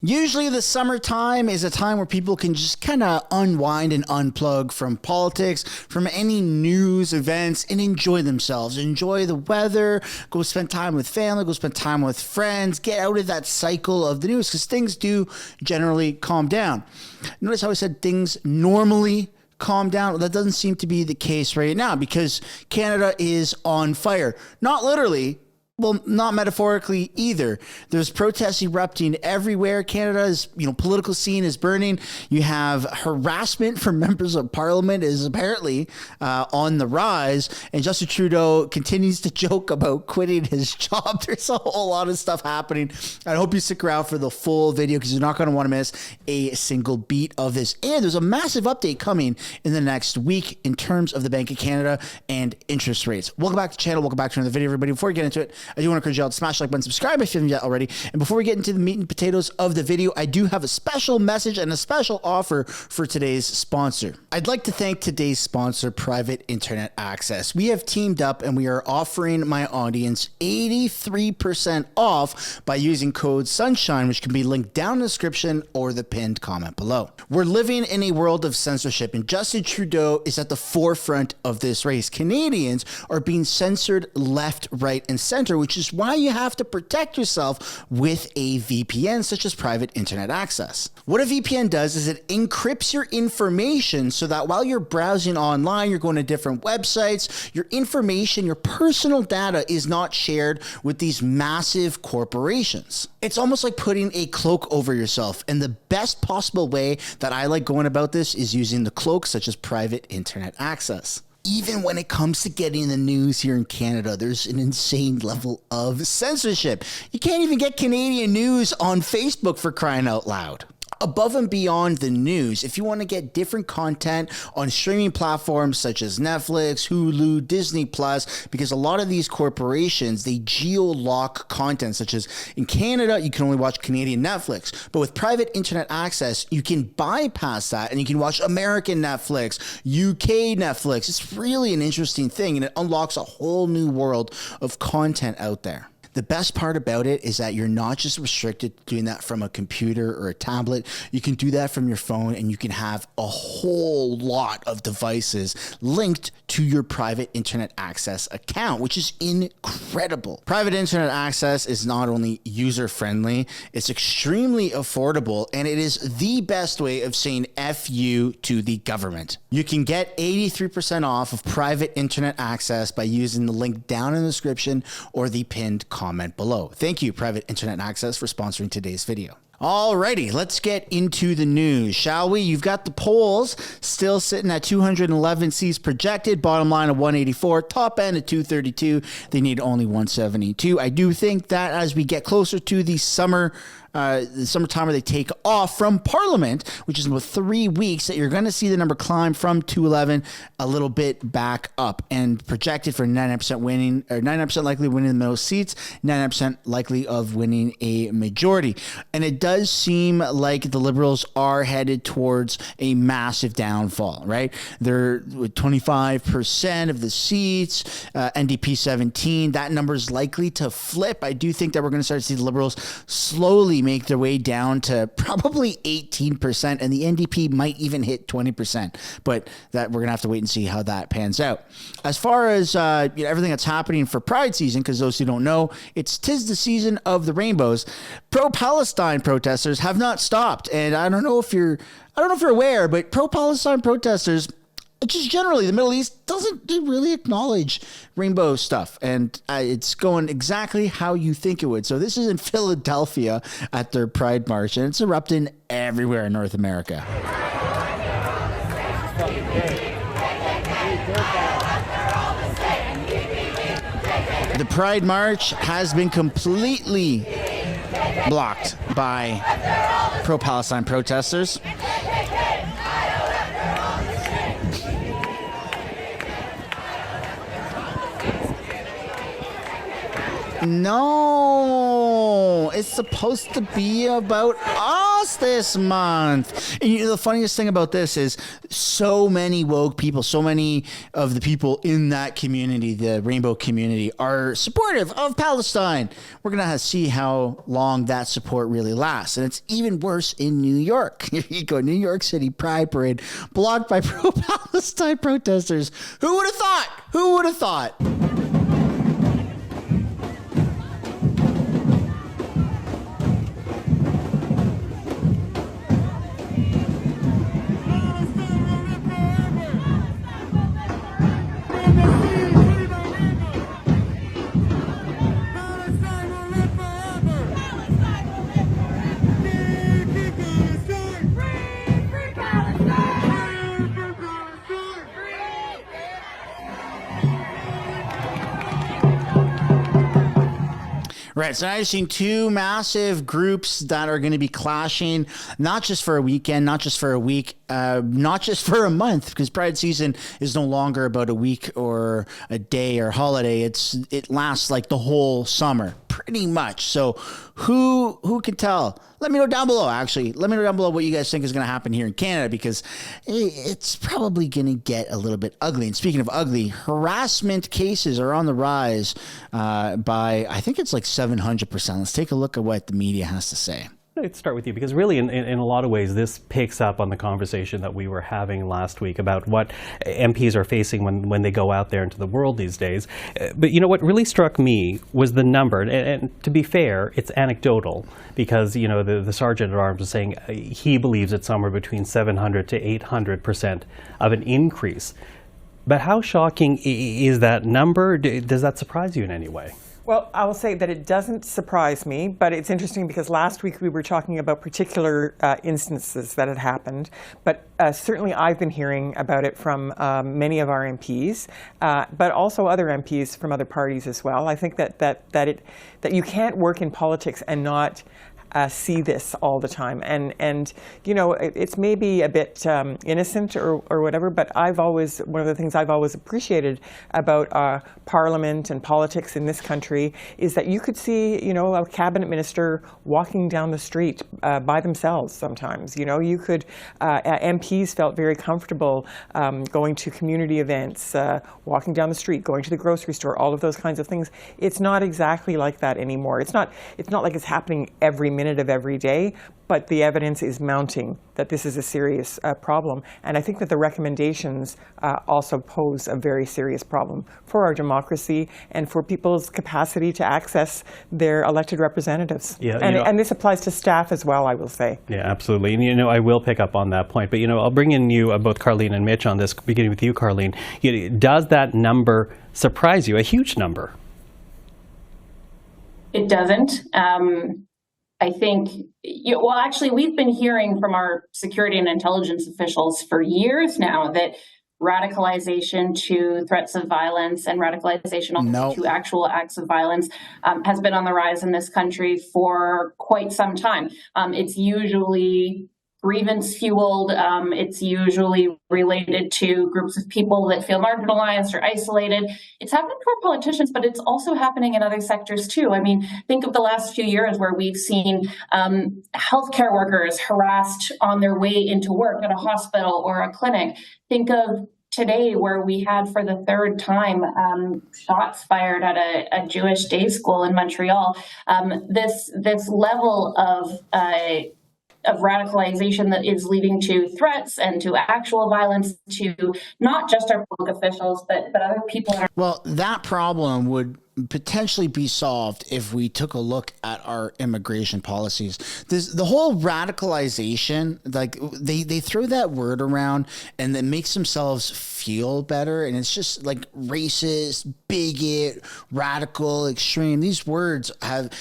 Usually the summertime is a time where people can just kind of unwind and unplug from politics, from any news events, and enjoy themselves. Enjoy the weather, go spend time with family, go spend time with friends, get out of that cycle of the news because things do generally calm down. Notice how I said things normally calm down? Well, that doesn't seem to be the case right now because Canada is on fire. Not literally. Well, not metaphorically either. There's protests erupting everywhere. Canada's, political scene is burning. You have harassment from members of parliament is apparently on the rise. And Justin Trudeau continues to joke about quitting his job. There's a whole lot of stuff happening. I hope you stick around for the full video because you're not going to want to miss a single beat of this. And there's a massive update coming in the next week in terms of the Bank of Canada and interest rates. Welcome back to the channel. Welcome back to another video, everybody. Before we get into it, I do want to encourage you all to smash the like button, subscribe if you haven't yet already. And before we get into the meat and potatoes of the video, I do have a special message and a special offer for today's sponsor. I'd like to thank today's sponsor, Private Internet Access. We have teamed up and we are offering my audience 83% off by using code SUNSHINE, which can be linked down in the description or the pinned comment below. We're living in a world of censorship and Justin Trudeau is at the forefront of this race. Canadians are being censored left, right, and center, which is why you have to protect yourself with a VPN, such as Private Internet Access. What a VPN does is it encrypts your information so that while you're browsing online, you're going to different websites, your information, your personal data is not shared with these massive corporations. It's almost like putting a cloak over yourself. And the best possible way that I like going about this is using the cloak, such as Private Internet Access. Even when it comes to getting the news here in Canada, there's an insane level of censorship. You can't even get Canadian news on Facebook, for crying out loud. Above and beyond the news, if you want to get different content on streaming platforms such as Netflix, Hulu, Disney Plus, because a lot of these corporations, they geo-lock content, such as in Canada, you can only watch Canadian Netflix. But with Private Internet Access, you can bypass that and you can watch American Netflix, UK Netflix. It's really an interesting thing and it unlocks a whole new world of content out there. The best part about it is that you're not just restricted to doing that from a computer or a tablet. You can do that from your phone and you can have a whole lot of devices linked to your Private Internet Access account, which is incredible. Private Internet Access is not only user-friendly, it's extremely affordable, and it is the best way of saying F you to the government. You can get 83% off of Private Internet Access by using the link down in the description or the pinned comment below. Thank you, Private Internet Access, for sponsoring today's video. Alrighty, let's get into the news, shall we? You've got the polls still sitting at 211 seats projected, bottom line of 184, top end of 232. They need only 172. I do think that as we get closer to the summertime where they take off from Parliament, which is about 3 weeks, that you're going to see the number climb from 211 a little bit back up and projected for 99% winning, or 99% likely winning the most seats, 99% likely of winning a majority. And it does seem like the Liberals are headed towards a massive downfall, right? They're with 25% of the seats, NDP 17. That number is likely to flip. I do think that we're going to start to see the Liberals slowly make their way down to probably 18%, and the NDP might even hit 20%, but that we're gonna have to wait and see how that pans out. As far as everything that's happening for Pride season, because those who don't know, tis the season of the rainbows. Pro-Palestine protesters have not stopped, and I don't know if you're aware, but pro-Palestine protesters, just generally, the Middle East doesn't really acknowledge rainbow stuff, and it's going exactly how you think it would. So this is in Philadelphia at their Pride March, and it's erupting everywhere in North America. The Pride March has been completely blocked by pro-Palestine protesters. No, it's supposed to be about lost this month. And the funniest thing about this is so many woke people, so many of the people in that community, the rainbow community, are supportive of Palestine. We're going to see how long that support really lasts. And it's even worse in New York. Here you go, New York City Pride Parade blocked by pro-Palestine protesters. Who would have thought? Who would have thought? Right. So now you've seen two massive groups that are going to be clashing, not just for a weekend, not just for a week, not just for a month, because Pride season is no longer about a week or a day or holiday. It lasts like the whole summer, pretty much. So who can tell? Let me know down below, actually. Let me know down below what you guys think is going to happen here in Canada, because it's probably going to get a little bit ugly. And speaking of ugly, harassment cases are on the rise by, I think it's like 700%. Let's take a look at what the media has to say. I'd start with you because really in a lot of ways this picks up on the conversation that we were having last week about what MPs are facing when they go out there into the world these days. But you know what really struck me was the number, and to be fair, it's anecdotal because the Sergeant at Arms is saying he believes it's somewhere between 700 to 800% of an increase. But how shocking is that number? Does that surprise you in any way? Well, I will say that it doesn't surprise me, but it's interesting because last week we were talking about particular instances that had happened, but certainly I've been hearing about it from many of our MPs, but also other MPs from other parties as well. I think that you can't work in politics and not see this all the time, and it's maybe a bit innocent or whatever, but one of the things I've always appreciated about Parliament and politics in this country is that you could see a cabinet minister walking down the street by themselves sometimes. You could MPs felt very comfortable going to community events, walking down the street, going to the grocery store, all of those kinds of things. It's not exactly like that anymore. It's not like it's happening every minute of every day, but the evidence is mounting that this is a serious problem. And I think that the recommendations also pose a very serious problem for our democracy and for people's capacity to access their elected representatives. Yeah, and this applies to staff as well, I will say. Yeah, absolutely. And I will pick up on that point. But I'll bring in you, both Carleen and Mitch, on this, beginning with you, Carleen. Does that number surprise you, a huge number? It doesn't. I think, actually, we've been hearing from our security and intelligence officials for years now that radicalization to threats of violence and radicalization to actual acts of violence has been on the rise in this country for quite some time. It's usually grievance fueled. It's usually related to groups of people that feel marginalized or isolated. It's happening to our politicians, but it's also happening in other sectors too. I mean, think of the last few years where we've seen healthcare workers harassed on their way into work at a hospital or a clinic. Think of today where we had for the third time shots fired at a Jewish day school in Montreal. This level of radicalization that is leading to threats and to actual violence to not just our public officials, but other people. Well, that problem would potentially be solved if we took a look at our immigration policies. The whole radicalization, like they throw that word around and it makes themselves feel better, and it's just like racist, bigot, radical, extreme. These words have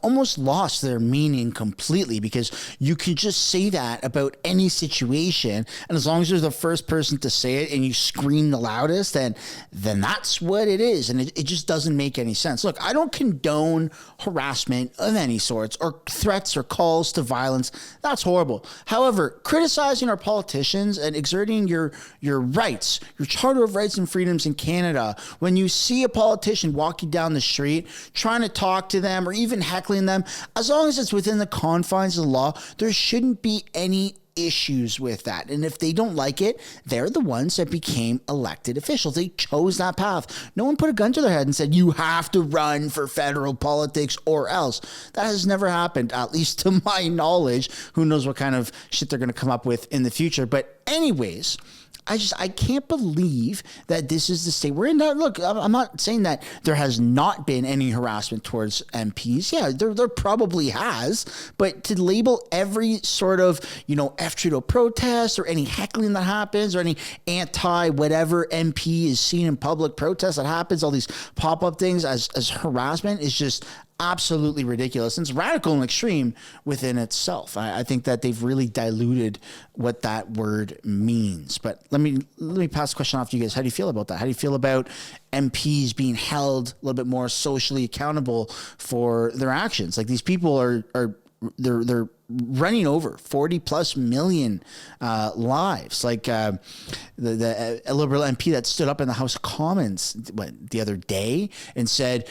almost lost their meaning completely, because you can just say that about any situation, and as long as you're the first person to say it and you scream the loudest, then that's what it is, and it just doesn't make make any sense. Look, I don't condone harassment of any sorts or threats or calls to violence. That's horrible. However, criticizing our politicians and exerting your rights, your Charter of Rights and Freedoms in Canada, when you see a politician walking down the street trying to talk to them or even heckling them, as long as it's within the confines of the law, there shouldn't be any issues with that. And if they don't like it, they're the ones that became elected officials. They chose that path. No one put a gun to their head and said, you have to run for federal politics or else. That has never happened, at least to my knowledge. Who knows what kind of shit they're going to come up with in the future. But anyways, I can't believe that this is the state we're in. Now, look, I'm not saying that there has not been any harassment towards MPs. Yeah, there probably has. But to label every sort of, F Trudeau protest or any heckling that happens or any anti-whatever MP is seen in public protest that happens, all these pop-up things as harassment is just absolutely ridiculous. And it's radical and extreme within itself. I think that they've really diluted what that word means. But let me pass the question off to you guys. How do you feel about that? How do you feel about MPs being held a little bit more socially accountable for their actions? Like, these people they're running over 40 plus million lives. Like the Liberal MP that stood up in the House of Commons the other day and said,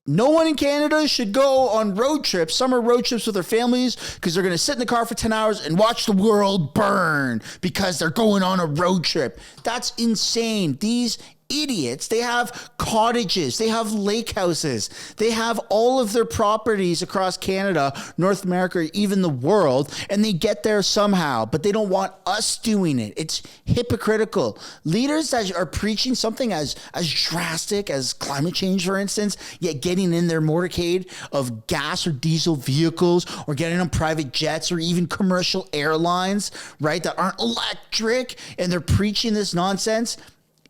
no one in Canada should go on summer road trips with their families, because they're going to sit in the car for 10 hours and watch the world burn because they're going on a road trip. That's insane. These idiots, they have cottages, they have lake houses, they have all of their properties across Canada, North America, even the world, and they get there somehow, but they don't want us doing it. It's hypocritical. Leaders that are preaching something as drastic as climate change, for instance, yet getting in their motorcade of gas or diesel vehicles or getting on private jets or even commercial airlines, right, that aren't electric, and they're preaching this nonsense.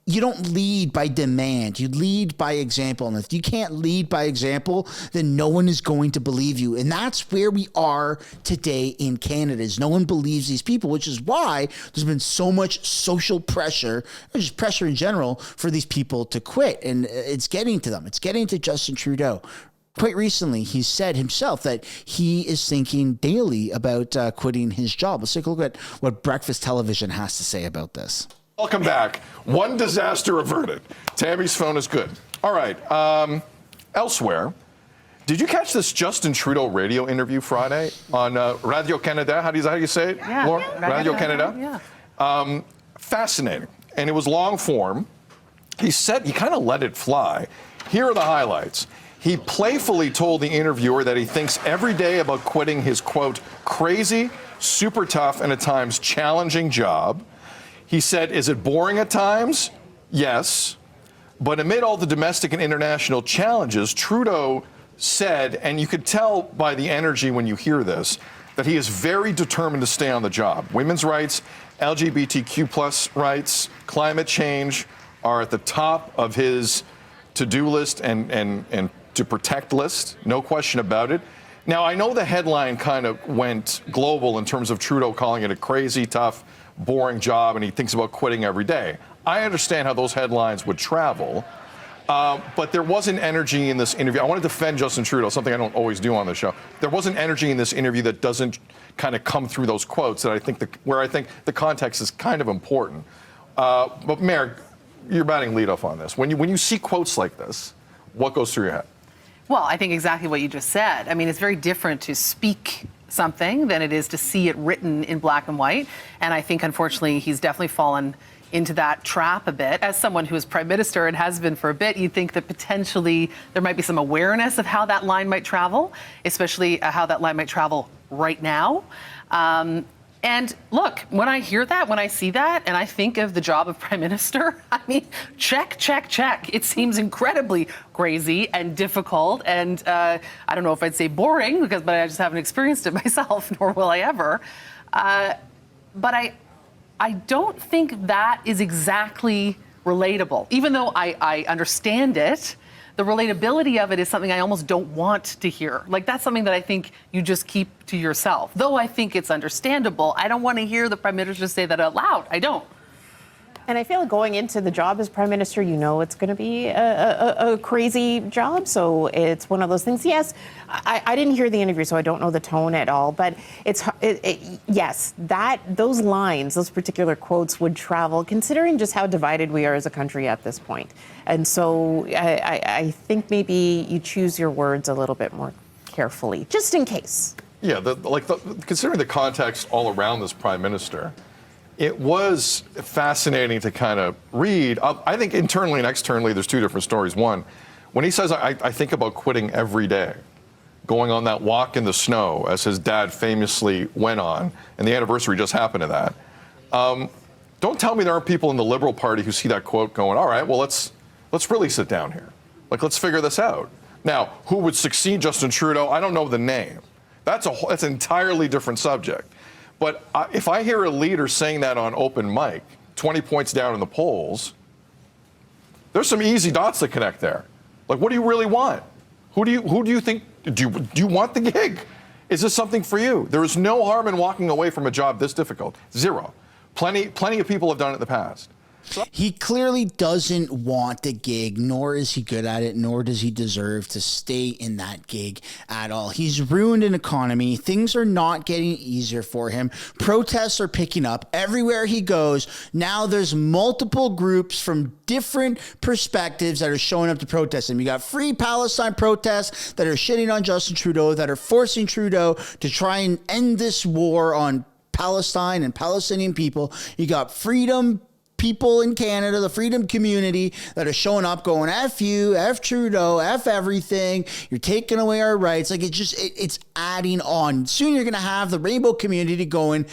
You don't lead by demand. You lead by example. And if you can't lead by example, then no one is going to believe you. And that's where we are today in Canada, is no one believes these people, which is why there's been so much social pressure, or just pressure in general, for these people to quit. And it's getting to them. It's getting to Justin Trudeau. Quite recently, he said himself that he is thinking daily about quitting his job. Let's take a look at what Breakfast Television has to say about this. Welcome back. One disaster averted. Tammy's phone is good. All right. Elsewhere, did you catch this Justin Trudeau radio interview Friday on Radio Canada? How do you say it, yeah. Laura? Yeah. Radio Canada? Yeah. Fascinating. And it was long form. He kind of let it fly. Here are the highlights. He playfully told the interviewer that he thinks every day about quitting his, quote, crazy, super tough, and at times challenging job. He said, is it boring at times? Yes. But amid all the domestic and international challenges, Trudeau said, and you could tell by the energy when you hear this, that he is very determined to stay on the job. Women's rights, LGBTQ plus rights, climate change are at the top of his to-do list and to protect list, no question about it. Now, I know the headline kind of went global in terms of Trudeau calling it a crazy, tough, boring job, and he thinks about quitting every day. I understand how those headlines would travel, but there wasn't energy in this interview. I want to defend Justin Trudeau, something I don't always do on the show. There wasn't energy in this interview that doesn't kind of come through those quotes that I think the context is kind of important. But Mayor, you're batting leadoff on this. When you see quotes like this, what goes through your head? Well, I think exactly what you just said. I mean, it's very different to speak something than it is to see it written in black and white. And I think, unfortunately, he's definitely fallen into that trap a bit. As someone who is Prime Minister and has been for a bit, you'd think that potentially there might be some awareness of how that line might travel, especially how that line might travel right now. And look, when I hear that, when I see that, and I think of the job of Prime Minister, I mean, check, check, check. It seems incredibly crazy and difficult. And I don't know if I'd say boring, but I just haven't experienced it myself, nor will I ever. But I don't think that is exactly relatable. Even though I understand it, the relatability of it is something I almost don't want to hear. Like, that's something that I think you just keep to yourself. Though I think it's understandable, I don't want to hear the Prime Minister say that out loud. I don't. And I feel like going into the job as Prime Minister, you know it's going to be a crazy job. So it's one of those things. Yes, I didn't hear the interview, so I don't know the tone at all. But yes, those lines, those particular quotes would travel, considering just how divided we are as a country at this point. And so I think maybe you choose your words a little bit more carefully, just in case. Yeah, considering the context all around this Prime Minister, it was fascinating to kind of read. I think internally and externally, there's two different stories. One, when he says, I think about quitting every day, going on that walk in the snow, as his dad famously went on, and the anniversary just happened to that. Don't tell me there aren't people in the Liberal Party who see that quote going, all right, well, let's really sit down here. Let's figure this out. Now, who would succeed Justin Trudeau? I don't know the name. That's an entirely different subject. But if I hear a leader saying that on open mic, 20 points down in the polls, there's some easy dots to connect there. What do you really want? Who do you think, do you want the gig? Is this something for you? There is no harm in walking away from a job this difficult. Zero. Plenty of people have done it in the past. He clearly doesn't want the gig, nor is he good at it, nor does he deserve to stay in that gig at all. He's ruined an economy. Things are not getting easier for him. Protests are picking up everywhere he goes. Now there's multiple groups from different perspectives that are showing up to protest him. You got Free Palestine protests that are shitting on Justin Trudeau, that are forcing Trudeau to try and end this war on Palestine and Palestinian people. You got freedom people in Canada, the freedom community, that are showing up going, F you, F Trudeau, F everything. You're taking away our rights. It's adding on. Soon you're going to have the rainbow community going,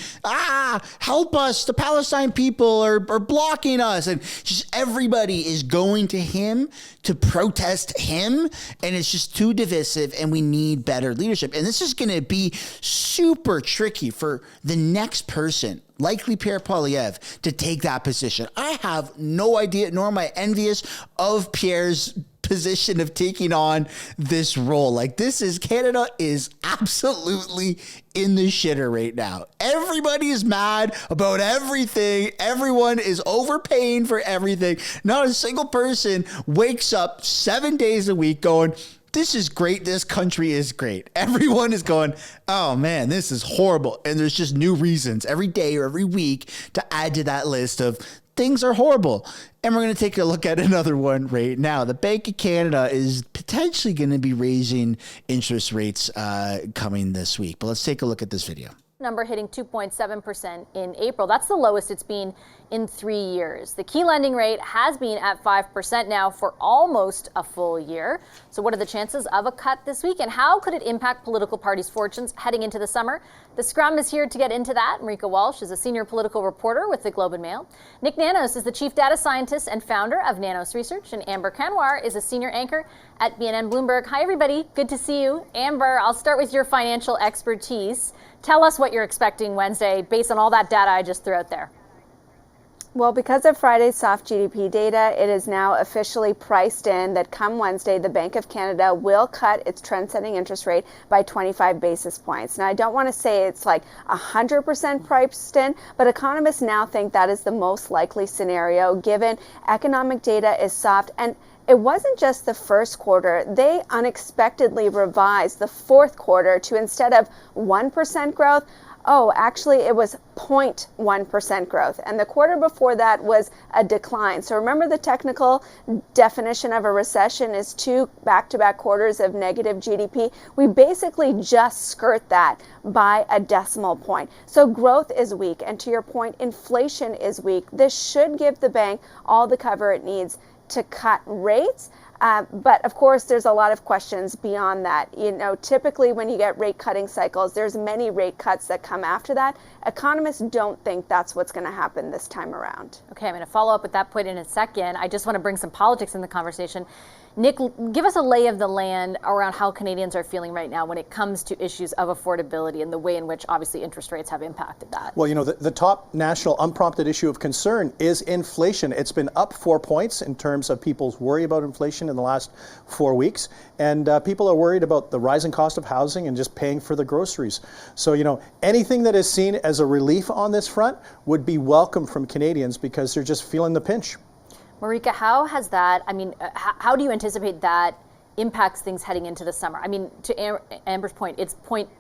help us. The Palestine people are blocking us. And just everybody is going to him to protest him. And it's just too divisive, and we need better leadership. And this is going to be super tricky for the next person, likely Pierre Poilievre, to take that position. I have no idea, nor am I envious of Pierre's position of taking on this role. Canada is absolutely in the shitter right now. Everybody is mad about everything. Everyone is overpaying for everything. Not a single person wakes up 7 days a week going, this is great. This country is great. Everyone is going, oh man, this is horrible. And there's just new reasons every day or every week to add to that list of things are horrible. And we're going to take a look at another one right now. The Bank of Canada is potentially going to be raising interest rates coming this week. But let's take a look at this video. Number hitting 2.7% in April. That's the lowest it's been in 3 years. The key lending rate has been at 5% now for almost a full year. So what are the chances of a cut this week, and how could it impact political parties' fortunes heading into the summer? The Scrum is here to get into that. Marika Walsh is a senior political reporter with the Globe and Mail. Nick Nanos is the chief data scientist and founder of Nanos Research, and Amber Kanwar is a senior anchor at BNN Bloomberg. Hi, everybody. Good to see you. Amber, I'll start with your financial expertise. Tell us what you're expecting Wednesday based on all that data I just threw out there. Well, because of Friday's soft GDP data, it is now officially priced in that come Wednesday, the Bank of Canada will cut its trend-setting interest rate by 25 basis points. Now, I don't want to say it's 100% priced in, but economists now think that is the most likely scenario given economic data is soft. And it wasn't just the first quarter. They unexpectedly revised the fourth quarter to, instead of 1% growth, actually it was 0.1% growth. And the quarter before that was a decline. So remember, the technical definition of a recession is 2 back-to-back quarters of negative GDP. We basically just skirt that by a decimal point. So growth is weak. And to your point, inflation is weak. This should give the bank all the cover it needs to cut rates. But of course, there's a lot of questions beyond that. Typically when you get rate cutting cycles, there's many rate cuts that come after that. Economists don't think that's what's going to happen this time around. Okay, I'm going to follow up with that point in a second. I just want to bring some politics in the conversation. Nick, give us a lay of the land around how Canadians are feeling right now when it comes to issues of affordability and the way in which obviously interest rates have impacted that. Well, the top national unprompted issue of concern is inflation. It's been up 4 points in terms of people's worry about inflation in the last 4 weeks. And people are worried about the rising cost of housing and just paying for the groceries. So, anything that is seen as a relief on this front would be welcome from Canadians because they're just feeling the pinch. Marika, how has that, how do you anticipate that impacts things heading into the summer? I mean, to Amber's point,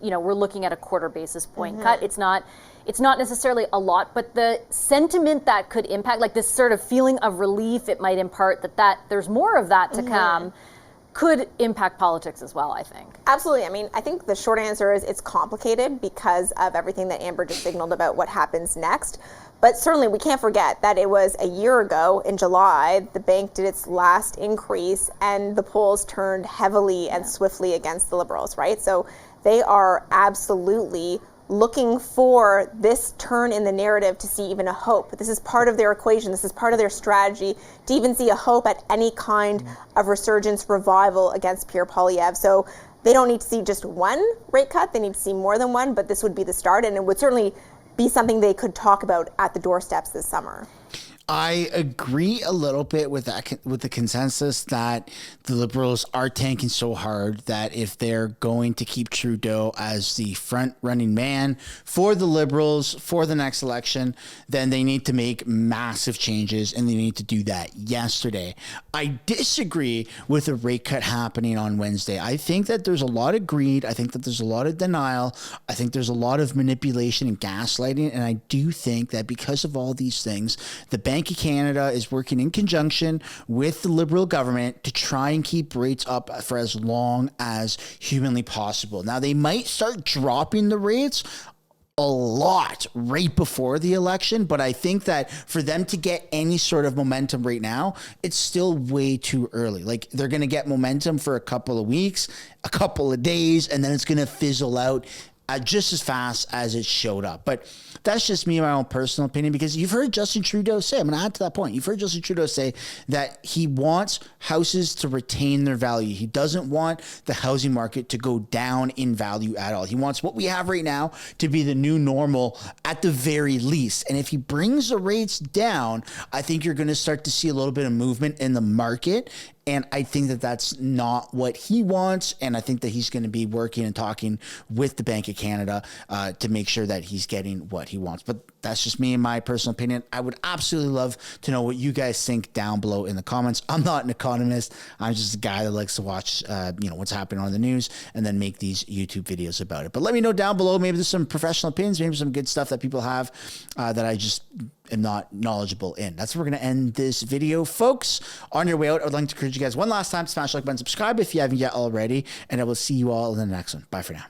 we're looking at a quarter basis point cut. It's not necessarily a lot, but the sentiment that could impact, like this sort of feeling of relief it might impart that there's more of that to come, could impact politics as well, I think. Absolutely. I mean, I think the short answer is it's complicated because of everything that Amber just signaled about what happens next. But certainly we can't forget that it was a year ago in July, the bank did its last increase and the polls turned heavily and swiftly against the Liberals, right? So they are absolutely looking for this turn in the narrative to see even a hope. This is part of their equation. This is part of their strategy to even see a hope at any kind of resurgence, revival against Pierre Poilievre. So they don't need to see just one rate cut. They need to see more than one, but this would be the start, and it would certainly be something they could talk about at the doorsteps this summer. I agree a little bit with that, with the consensus that the Liberals are tanking so hard that if they're going to keep Trudeau as the front running man for the Liberals for the next election, then they need to make massive changes and they need to do that yesterday. I disagree with the rate cut happening on Wednesday. I think that there's a lot of greed. I think that there's a lot of denial. I think there's a lot of manipulation and gaslighting. And I do think that because of all these things, the Bank of Canada is working in conjunction with the Liberal government to try and keep rates up for as long as humanly possible. Now, they might start dropping the rates a lot right before the election, but I think that for them to get any sort of momentum right now, it's still way too early. Like, they're going to get momentum for a couple of weeks, a couple of days, and then it's going to fizzle out just as fast as it showed up. But that's just me, my own personal opinion, because you've heard Justin Trudeau say, I'm going to add to that point, you've heard Justin Trudeau say that he wants houses to retain their value. He doesn't want the housing market to go down in value at all. He wants what we have right now to be the new normal at the very least. And if he brings the rates down, I think you're going to start to see a little bit of movement in the market. And I think that that's not what he wants. And I think that he's going to be working and talking with the Bank of Canada to make sure that he's getting what he wants. But that's just me and my personal opinion. I would absolutely love to know what you guys think down below in the comments. I'm not an economist. I'm just a guy that likes to watch, what's happening on the news and then make these YouTube videos about it. But let me know down below. Maybe there's some professional opinions, maybe some good stuff that people have that I just am not knowledgeable in. That's where we're going to end this video, folks. On your way out, I would like to encourage you guys one last time to smash the like button, subscribe if you haven't yet already, and I will see you all in the next one. Bye for now.